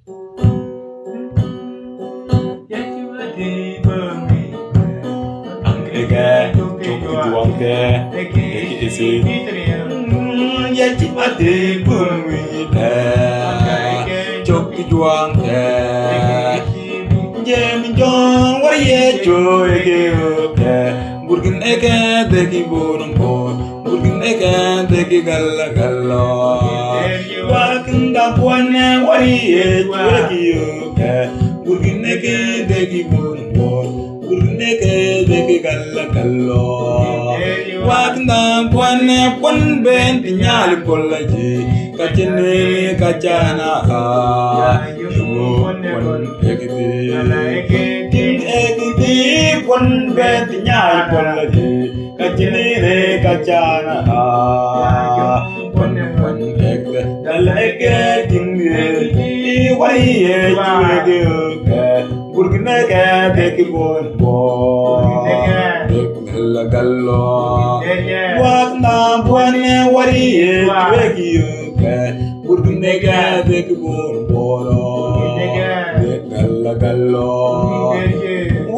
cɔkti Juaŋti ecci Yaccu ade wyeñti cɔkti Juaŋti jemi jon wyeñti burgin eke deki bonum bon burgin eke deki galla gallo wakinda buane wyeñti burgin eke deki bonum bon burgin eke deki galla gallo wakinda buane pon ben tinyali polaji kachene kachana yumo pon ekiti pon ben tinyali polaji kachene kachana pon ekiti dal eke tingi wyeñti burgin eke deki bon gallo wakna buane wyeñti burgin eke deki bon gallo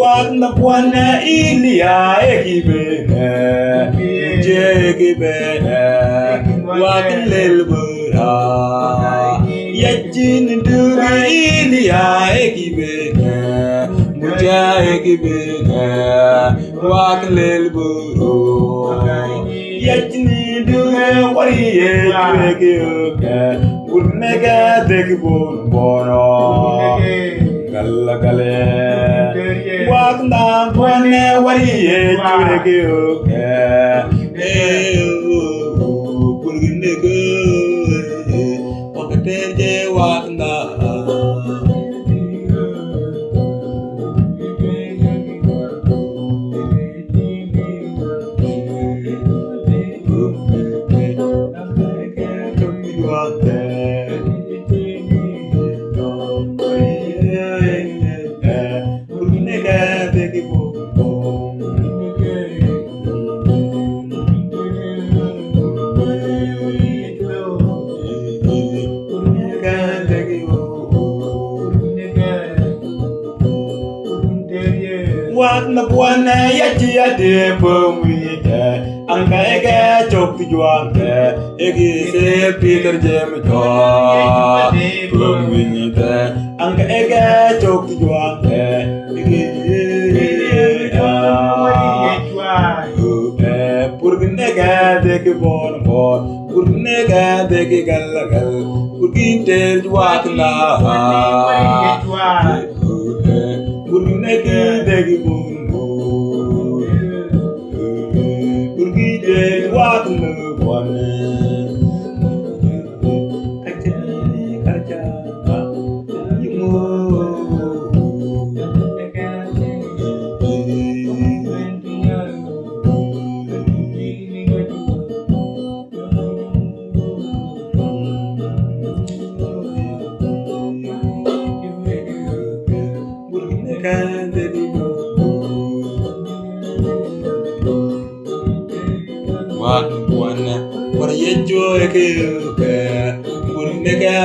wakna buane ilia ekibene jekibene wakin lelbura yacci dugi ilia ekibene muja ekibene wakin lelburu yacci dugi wyeñti burgin eke deki bon galla gale wakna buane wyeñti burgin eke wakateje wakna wakna buane yacci ade wyeñti aŋka eke cɔkti Juaŋti eke se Peter jemi jo wyeñti aŋka eke cɔkti Juaŋti burgin eke deki bon burgin eke deki galla gal burgin ter wakna burgin eke deki bon burgin ter wakna buane buane wyeñti burgin eke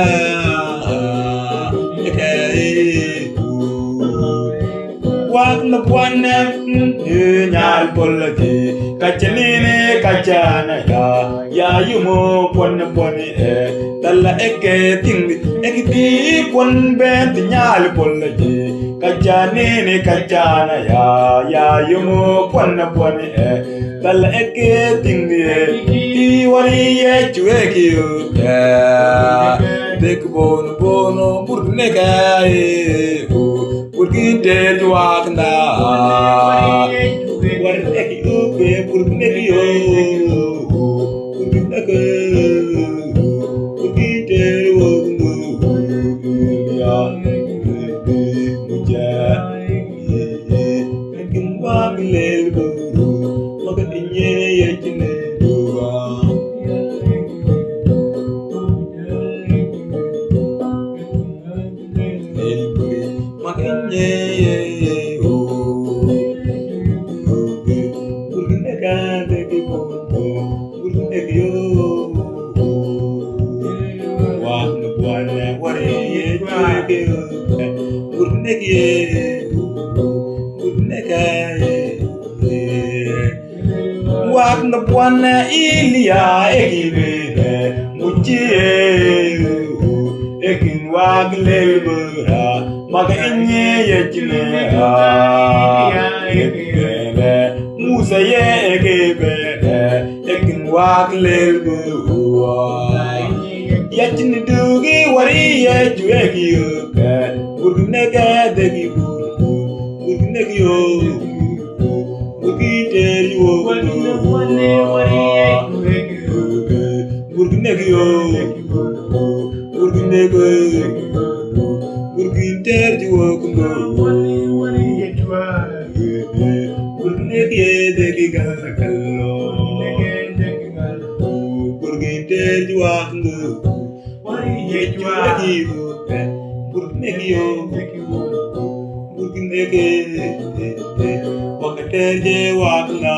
wakna buane nyal polaji kachene kachana ya yumo pon dalla eke tingi ekiti pon ben nyal polaji kachane kachana ya yumo pon dalla eke tingi ti wyeñti dek bono burgin eke burgin ter wakna burgin eke burgin ter muja ekin wakin lelburu maka inye yacine burgin eke deki bon burgin eke wakna buane wyeñti Wak na buana ilia ekibere muchie ekin wak lelbera maga inye yechilera ekibere musa ye ekibere ekin wak lelbera yechini dugi wari yechu ekiyuke urgunege degi urgunege yo Wakateje wakna,